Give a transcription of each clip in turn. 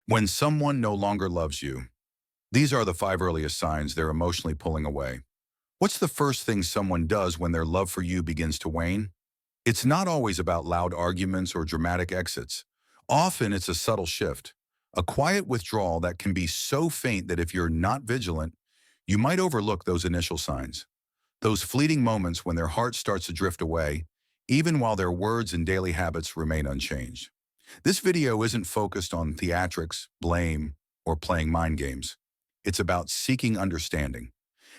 When someone no longer loves you, these are the five earliest signs they're emotionally pulling away. What's the first thing someone does when their love for you begins to wane? It's not always about loud arguments or dramatic exits. Often it's a subtle shift, a quiet withdrawal that can be so faint that if you're not vigilant, you might overlook those initial signs. Those fleeting moments when their heart starts to drift away, even while their words and daily habits remain unchanged. This video isn't focused on theatrics, blame, or playing mind games. It's about seeking understanding.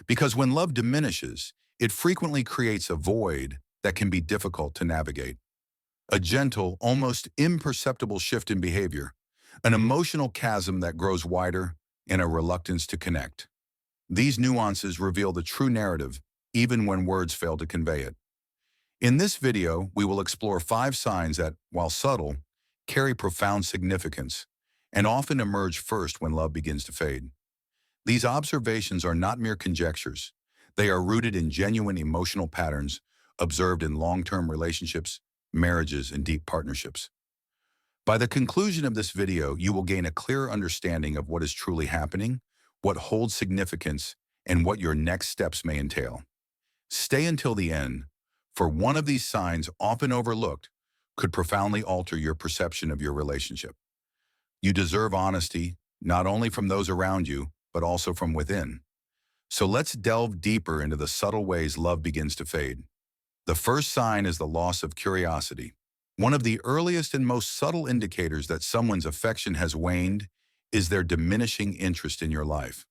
Because when love diminishes, it frequently creates a void that can be difficult to navigate. A gentle, almost imperceptible shift in behavior, an emotional chasm that grows wider, and a reluctance to connect. These nuances reveal the true narrative, even when words fail to convey it. In this video, we will explore five signs that, while subtle, carry profound significance and often emerge first when love begins to fade. These observations are not mere conjectures. They are rooted in genuine emotional patterns observed in long-term relationships, marriages, and deep partnerships. By the conclusion of this video, you will gain a clearer understanding of what is truly happening, what holds significance, and what your next steps may entail. Stay until the end, for one of these signs, often overlooked, could profoundly alter your perception of your relationship. You deserve honesty, not only from those around you, but also from within. So let's delve deeper into the subtle ways love begins to fade. The first sign is the loss of curiosity. One of the earliest and most subtle indicators that someone's affection has waned is their diminishing interest in your life.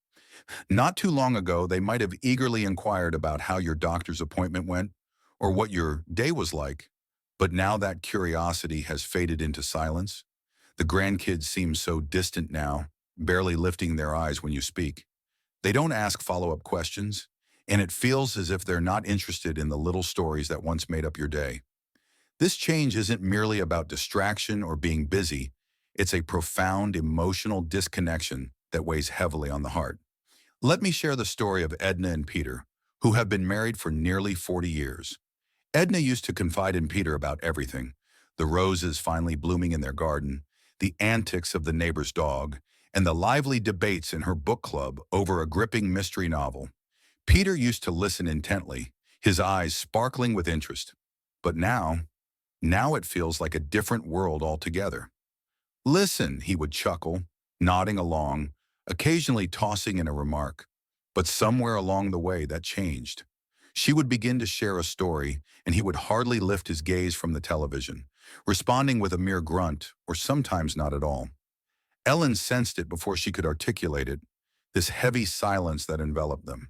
Not too long ago, they might have eagerly inquired about how your doctor's appointment went or what your day was like, but now that curiosity has faded into silence. The grandkids seem so distant now, barely lifting their eyes when you speak. They don't ask follow-up questions, and it feels as if they're not interested in the little stories that once made up your day. This change isn't merely about distraction or being busy. It's a profound emotional disconnection that weighs heavily on the heart. Let me share the story of Edna and Peter, who have been married for nearly 40 years. Edna used to confide in Peter about everything: the roses finally blooming in their garden, the antics of the neighbor's dog, and the lively debates in her book club over a gripping mystery novel. Peter used to listen intently, his eyes sparkling with interest. But now it feels like a different world altogether. "Listen," he would chuckle, nodding along, occasionally tossing in a remark. But somewhere along the way that changed. She would begin to share a story, and he would hardly lift his gaze from the television, responding with a mere grunt, or sometimes not at all. Ellen sensed it before she could articulate it, this heavy silence that enveloped them.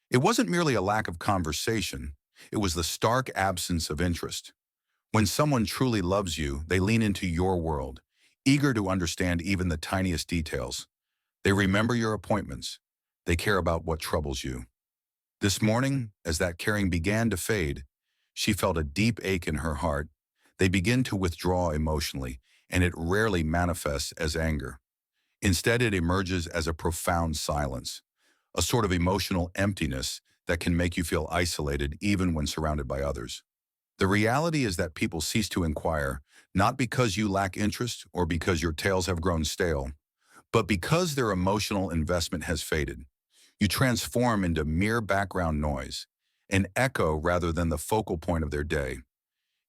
It wasn't merely a lack of conversation, it was the stark absence of interest. When someone truly loves you, they lean into your world, eager to understand even the tiniest details. They remember your appointments. They care about what troubles you. This morning, as that caring began to fade, she felt a deep ache in her heart. They begin to withdraw emotionally, and it rarely manifests as anger. Instead, it emerges as a profound silence, a sort of emotional emptiness that can make you feel isolated even when surrounded by others. The reality is that people cease to inquire, not because you lack interest or because your tales have grown stale, but because their emotional investment has faded. You transform into mere background noise, an echo rather than the focal point of their day.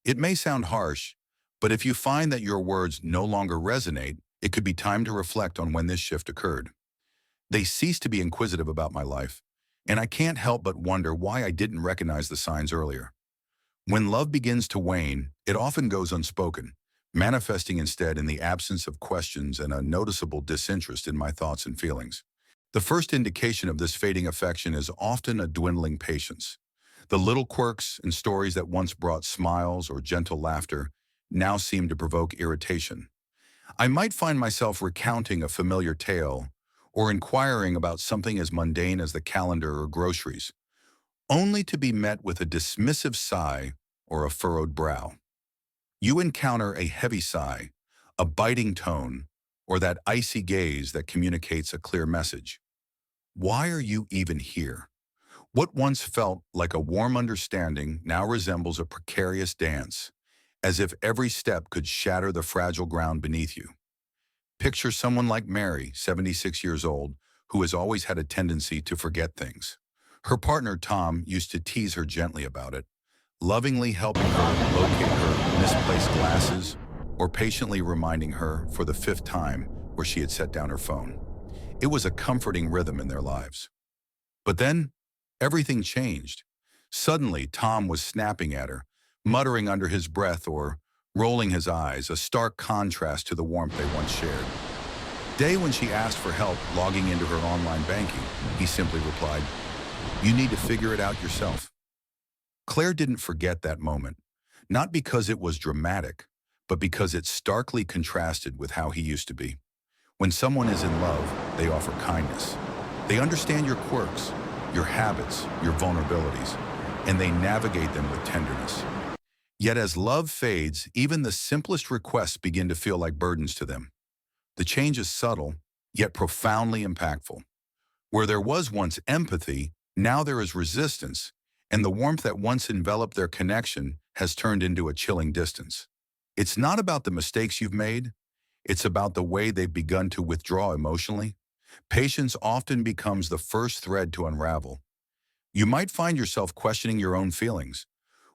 It may sound harsh, but if you find that your words no longer resonate, it could be time to reflect on when this shift occurred. They cease to be inquisitive about my life, and I can't help but wonder why I didn't recognize the signs earlier. When love begins to wane, it often goes unspoken, manifesting instead in the absence of questions and a noticeable disinterest in my thoughts and feelings. The first indication of this fading affection is often a dwindling patience. The little quirks and stories that once brought smiles or gentle laughter now seem to provoke irritation. I might find myself recounting a familiar tale or inquiring about something as mundane as the calendar or groceries, only to be met with a dismissive sigh or a furrowed brow. You encounter a heavy sigh, a biting tone, or that icy gaze that communicates a clear message. Why are you even here? What once felt like a warm understanding now resembles a precarious dance, as if every step could shatter the fragile ground beneath you. Picture someone like Mary, 76 years old, who has always had a tendency to forget things. Her partner, Tom, used to tease her gently about it, lovingly helping her locate her misplaced glasses or patiently reminding her for the fifth time where she had set down her phone. It was a comforting rhythm in their lives. But then, everything changed. Suddenly, Tom was snapping at her, muttering under his breath or rolling his eyes, a stark contrast to the warmth they once shared. Day when she asked for help logging into her online banking, he simply replied, "You need to figure it out yourself." Claire didn't forget that moment, not because it was dramatic, but because it starkly contrasted with how he used to be. When someone is in love, they offer kindness. They understand your quirks, your habits, your vulnerabilities, and they navigate them with tenderness. Yet as love fades, even the simplest requests begin to feel like burdens to them. The change is subtle, yet profoundly impactful. Where there was once empathy, now there is resistance, and the warmth that once enveloped their connection has turned into a chilling distance. It's not about the mistakes you've made, it's about the way they've begun to withdraw emotionally. Patience often becomes the first thread to unravel. You might find yourself questioning your own feelings,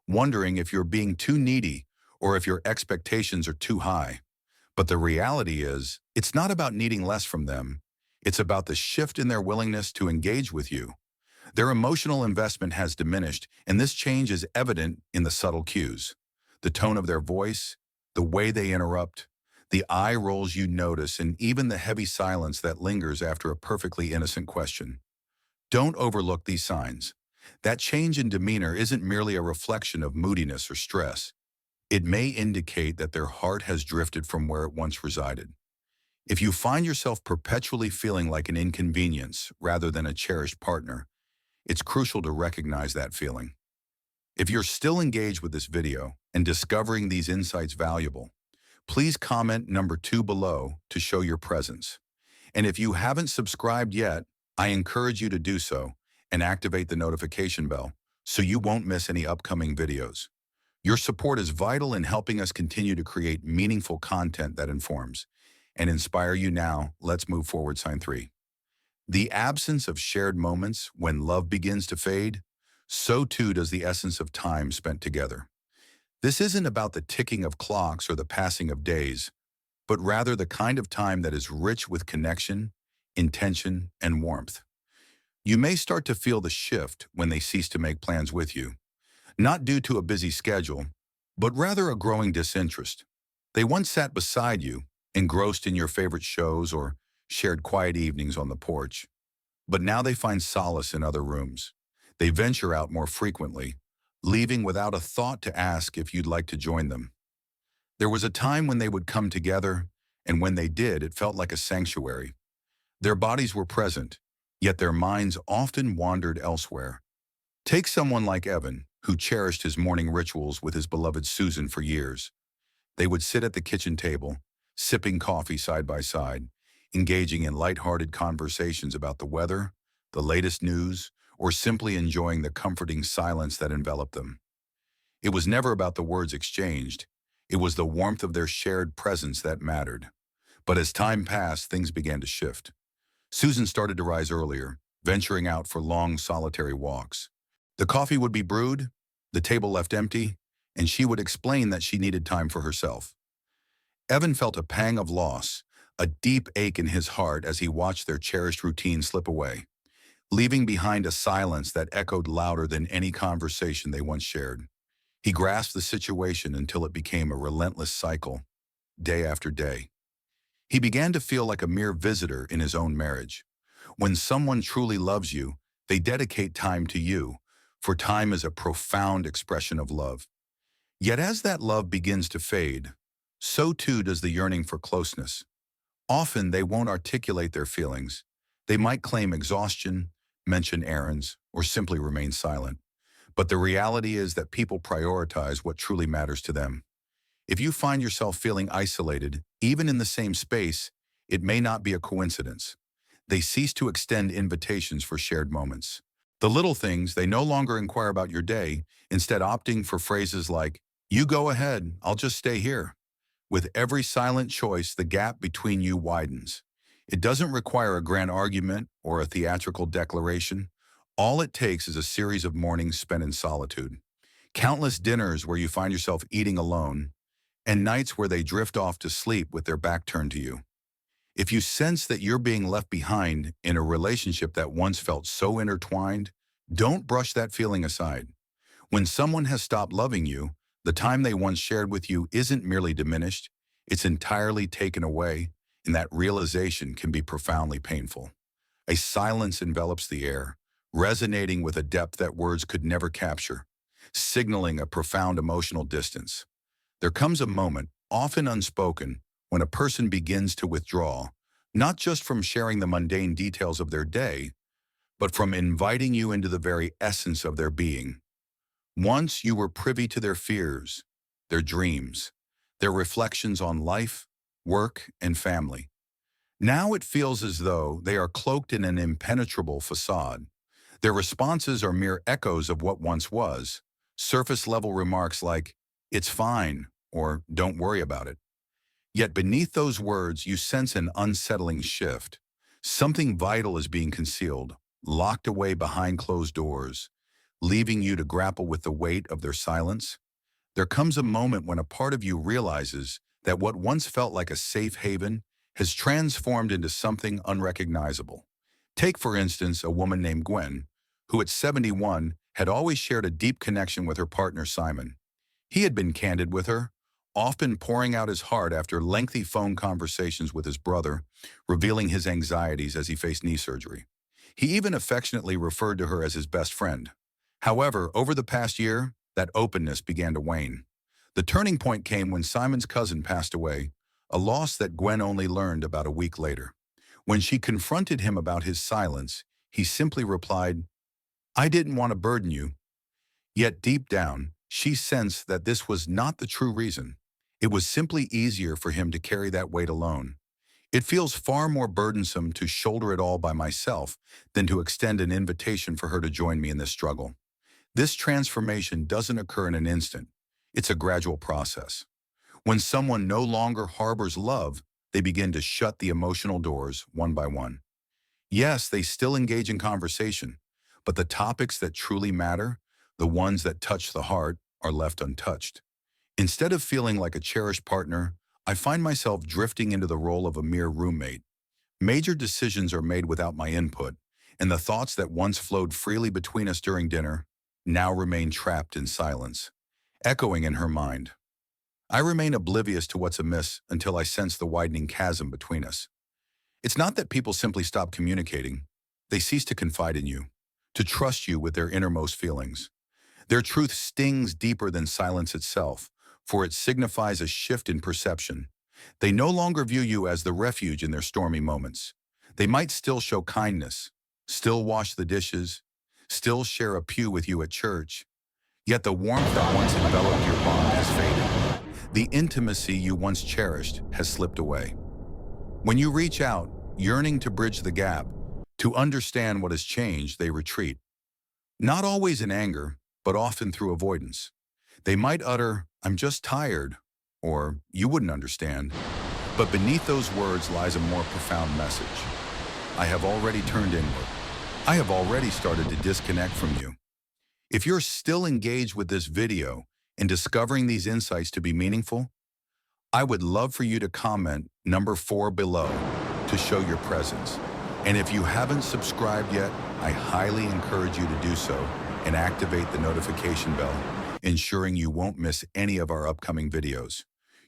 wondering if you're being too needy or if your expectations are too high. But the reality is, it's not about needing less from them. It's about the shift in their willingness to engage with you. Their emotional investment has diminished, and this change is evident in the subtle cues. The tone of their voice, the way they interrupt, the eye rolls you notice, and even the heavy silence that lingers after a perfectly innocent question. Don't overlook these signs. That change in demeanor isn't merely a reflection of moodiness or stress. It may indicate that their heart has drifted from where it once resided. If you find yourself perpetually feeling like an inconvenience rather than a cherished partner, it's crucial to recognize that feeling. If you're still engaged with this video and discovering these insights valuable, please comment number 2 below to show your presence. And if you haven't subscribed yet, I encourage you to do so and activate the notification bell so you won't miss any upcoming videos. Your support is vital in helping us continue to create meaningful content that informs and inspire you now. Let's move forward. Sign 3. The absence of shared moments when love begins to fade, so too does the essence of time spent together. This isn't about the ticking of clocks or the passing of days, but rather the kind of time that is rich with connection, intention, and warmth. You may start to feel the shift when they cease to make plans with you, not due to a busy schedule, but rather a growing disinterest. They once sat beside you, engrossed in your favorite shows or shared quiet evenings on the porch, but now they find solace in other rooms. They venture out more frequently, leaving without a thought to ask if you'd like to join them. There was a time when they would come together, and when they did, it felt like a sanctuary. Their bodies were present, yet their minds often wandered elsewhere. Take someone like Evan, who cherished his morning rituals with his beloved Susan for years. They would sit at the kitchen table, sipping coffee side by side, engaging in lighthearted conversations about the weather, the latest news, or simply enjoying the comforting silence that enveloped them. It was never about the words exchanged. It was the warmth of their shared presence that mattered. But as time passed, things began to shift. Susan started to rise earlier, venturing out for long, solitary walks. The coffee would be brewed, the table left empty, and she would explain that she needed time for herself. Evan felt a pang of loss, a deep ache in his heart as he watched their cherished routine slip away, leaving behind a silence that echoed louder than any conversation they once shared. He grasped the situation until it became a relentless cycle, day after day. He began to feel like a mere visitor in his own marriage. When someone truly loves you, they dedicate time to you, for time is a profound expression of love. Yet as that love begins to fade, so too does the yearning for closeness. Often they won't articulate their feelings. They might claim exhaustion, mention errands, or simply remain silent. But the reality is that people prioritize what truly matters to them. If you find yourself feeling isolated, even in the same space, it may not be a coincidence. They cease to extend invitations for shared moments. The little things, they no longer inquire about your day, instead opting for phrases like, "You go ahead, I'll just stay here." With every silent choice, the gap between you widens. It doesn't require a grand argument or a theatrical declaration. All it takes is a series of mornings spent in solitude, countless dinners where you find yourself eating alone, and nights where they drift off to sleep with their back turned to you. If you sense that you're being left behind in a relationship that once felt so intertwined, don't brush that feeling aside. When someone has stopped loving you, the time they once shared with you isn't merely diminished, it's entirely taken away, and that realization can be profoundly painful. A silence envelops the air, resonating with a depth that words could never capture, signaling a profound emotional distance. There comes a moment, often unspoken, when a person begins to withdraw, not just from sharing the mundane details of their day, but from inviting you into the very essence of their being. Once you were privy to their fears, their dreams, their reflections on life, work, and family. Now it feels as though they are cloaked in an impenetrable facade. Their responses are mere echoes of what once was, surface-level remarks like, "It's fine," or "Don't worry about it." Yet beneath those words, you sense an unsettling shift. Something vital is being concealed, locked away behind closed doors, leaving you to grapple with the weight of their silence. There comes a moment when a part of you realizes that what once felt like a safe haven has transformed into something unrecognizable. Take, for instance, a woman named Gwen, who at 71 had always shared a deep connection with her partner Simon. He had been candid with her, often pouring out his heart after lengthy phone conversations with his brother, revealing his anxieties as he faced knee surgery. He even affectionately referred to her as his best friend. However, over the past year, that openness began to wane. The turning point came when Simon's cousin passed away, a loss that Gwen only learned about a week later. When she confronted him about his silence, he simply replied, "I didn't want to burden you." Yet deep down, she sensed that this was not the true reason. It was simply easier for him to carry that weight alone. It feels far more burdensome to shoulder it all by myself than to extend an invitation for her to join me in this struggle. This transformation doesn't occur in an instant. It's a gradual process. When someone no longer harbors love, they begin to shut the emotional doors one by one. Yes, they still engage in conversation, but the topics that truly matter, the ones that touch the heart, are left untouched. Instead of feeling like a cherished partner, I find myself drifting into the role of a mere roommate. Major decisions are made without my input, and the thoughts that once flowed freely between us during dinner now remain trapped in silence, echoing in her mind. I remain oblivious to what's amiss until I sense the widening chasm between us. It's not that people simply stop communicating. They cease to confide in you, to trust you with their innermost feelings. Their truth stings deeper than silence itself, for it signifies a shift in perception. They no longer view you as the refuge in their stormy moments. They might still show kindness, still wash the dishes, still share a pew with you at church. Yet the warmth that once enveloped your bond has faded. The intimacy you once cherished has slipped away. When you reach out, yearning to bridge the gap, to understand what has changed, they retreat. Not always in anger, but often through avoidance. They might utter, "I'm just tired," or "You wouldn't understand." But beneath those words lies a more profound message. I have already turned inward. I have already started to disconnect from you. If you're still engaged with this video and discovering these insights to be meaningful, I would love for you to comment number 4 below to show your presence. And if you haven't subscribed yet, I highly encourage you to do so and activate the notification bell, ensuring you won't miss any of our upcoming videos.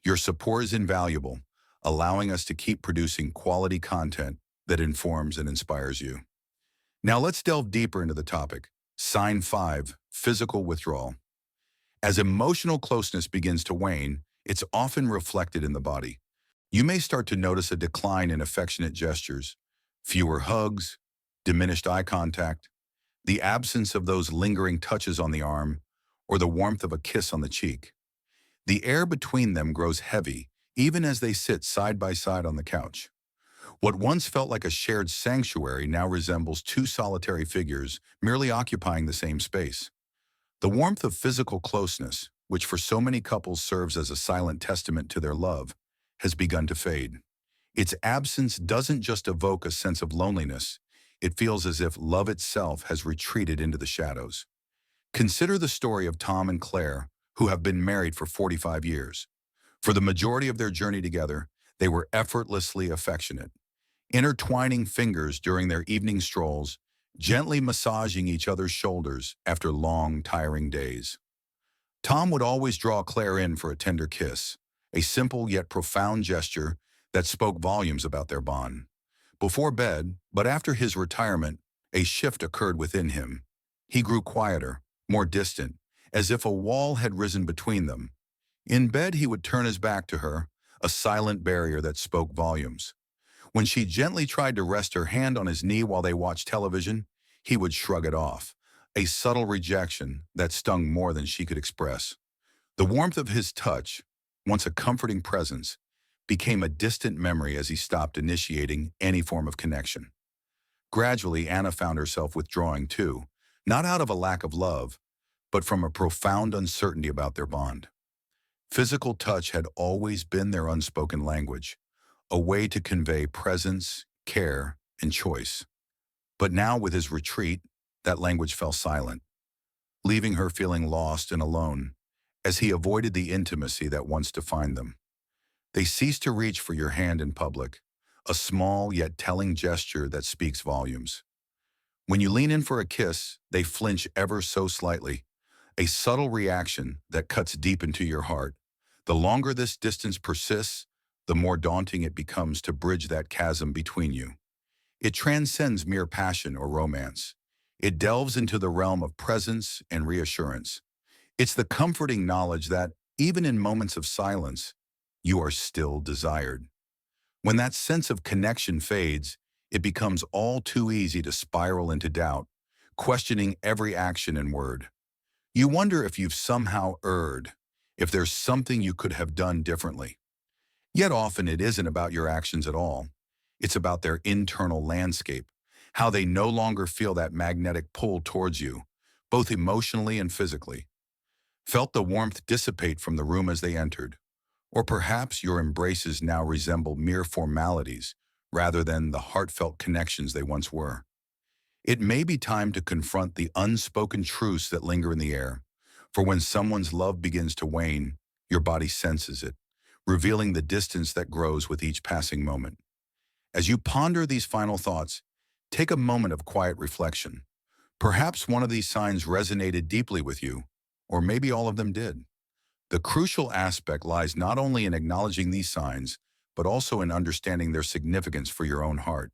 Your support is invaluable, allowing us to keep producing quality content that informs and inspires you. Now let's delve deeper into the topic. Sign 5, physical withdrawal. As emotional closeness begins to wane, it's often reflected in the body. You may start to notice a decline in affectionate gestures, fewer hugs, diminished eye contact, the absence of those lingering touches on the arm, or the warmth of a kiss on the cheek. The air between them grows heavy, even as they sit side by side on the couch. What once felt like a shared sanctuary now resembles two solitary figures merely occupying the same space. The warmth of physical closeness, which for so many couples serves as a silent testament to their love, has begun to fade. Its absence doesn't just evoke a sense of loneliness, it feels as if love itself has retreated into the shadows. Consider the story of Tom and Claire, who have been married for 45 years. For the majority of their journey together, they were effortlessly affectionate, intertwining fingers during their evening strolls, gently massaging each other's shoulders after long, tiring days. Tom would always draw Claire in for a tender kiss, a simple yet profound gesture that spoke volumes about their bond. Before bed, but after his retirement, a shift occurred within him. He grew quieter, more distant, as if a wall had risen between them. In bed, he would turn his back to her, a silent barrier that spoke volumes. When she gently tried to rest her hand on his knee while they watched television, he would shrug it off, a subtle rejection that stung more than she could express. The warmth of his touch, once a comforting presence, became a distant memory as he stopped initiating any form of connection. Gradually, Anna found herself withdrawing too, not out of a lack of love, but from a profound uncertainty about their bond. Physical touch had always been their unspoken language, a way to convey presence, care, and choice. But now, with his retreat, that language fell silent, leaving her feeling lost and alone, as he avoided the intimacy that once defined them. They ceased to reach for your hand in public, a small yet telling gesture that speaks volumes. When you lean in for a kiss, they flinch ever so slightly, a subtle reaction that cuts deep into your heart. The longer this distance persists, the more daunting it becomes to bridge that chasm between you. It transcends mere passion or romance. It delves into the realm of presence and reassurance. It's the comforting knowledge that, even in moments of silence, you are still desired. When that sense of connection fades, it becomes all too easy to spiral into doubt, questioning every action and word. You wonder if you've somehow erred, if there's something you could have done differently. Yet often it isn't about your actions at all. It's about their internal landscape, how they no longer feel that magnetic pull towards you, both emotionally and physically. Felt the warmth dissipate from the room as they entered. Or perhaps your embraces now resemble mere formalities rather than the heartfelt connections they once were. It may be time to confront the unspoken truths that linger in the air, for when someone's love begins to wane, your body senses it, revealing the distance that grows with each passing moment. As you ponder these final thoughts, take a moment of quiet reflection. Perhaps one of these signs resonated deeply with you, or maybe all of them did. The crucial aspect lies not only in acknowledging these signs, but also in understanding their significance for your own heart.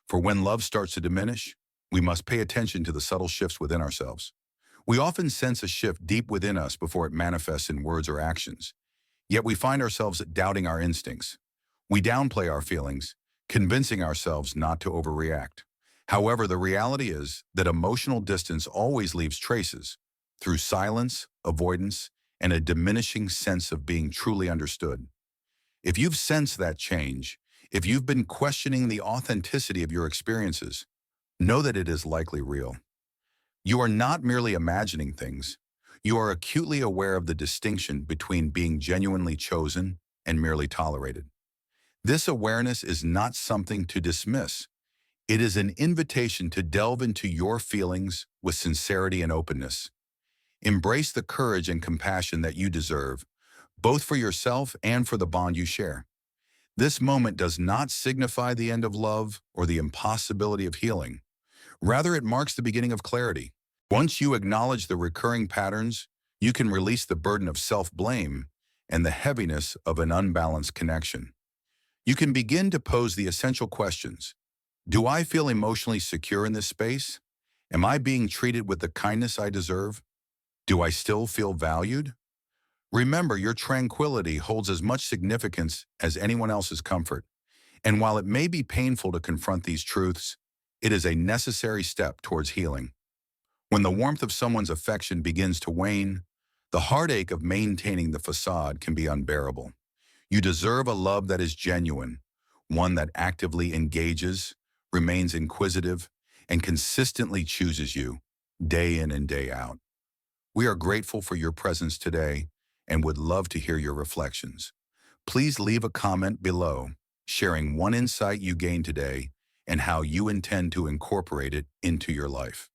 For when love starts to diminish, we must pay attention to the subtle shifts within ourselves. We often sense a shift deep within us before it manifests in words or actions. Yet we find ourselves doubting our instincts. We downplay our feelings, convincing ourselves not to overreact. However, the reality is that emotional distance always leaves traces through silence, avoidance, and a diminishing sense of being truly understood. If you've sensed that change, if you've been questioning the authenticity of your experiences, know that it is likely real. You are not merely imagining things. You are acutely aware of the distinction between being genuinely chosen and merely tolerated. This awareness is not something to dismiss. It is an invitation to delve into your feelings with sincerity and openness. Embrace the courage and compassion that you deserve, both for yourself and for the bond you share. This moment does not signify the end of love or the impossibility of healing. Rather, it marks the beginning of clarity. Once you acknowledge the recurring patterns, you can release the burden of self-blame and the heaviness of an unbalanced connection. You can begin to pose the essential questions. Do I feel emotionally secure in this space? Am I being treated with the kindness I deserve? Do I still feel valued? Remember, your tranquility holds as much significance as anyone else's comfort. And while it may be painful to confront these truths, it is a necessary step towards healing. When the warmth of someone's affection begins to wane, the heartache of maintaining the facade can be unbearable. You deserve a love that is genuine, one that actively engages, remains inquisitive, and consistently chooses you, day in and day out. We are grateful for your presence today and would love to hear your reflections. Please leave a comment below, sharing one insight you gained today and how you intend to incorporate it into your life.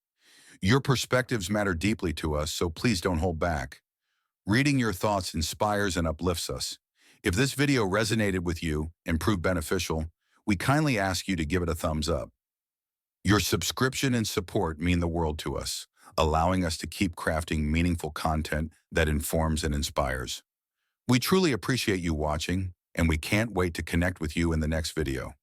Your perspectives matter deeply to us, so please don't hold back. Reading your thoughts inspires and uplifts us. If this video resonated with you and proved beneficial, we kindly ask you to give it a thumbs up. Your subscription and support mean the world to us, allowing us to keep crafting meaningful content that informs and inspires. We truly appreciate you watching, and we can't wait to connect with you in the next video.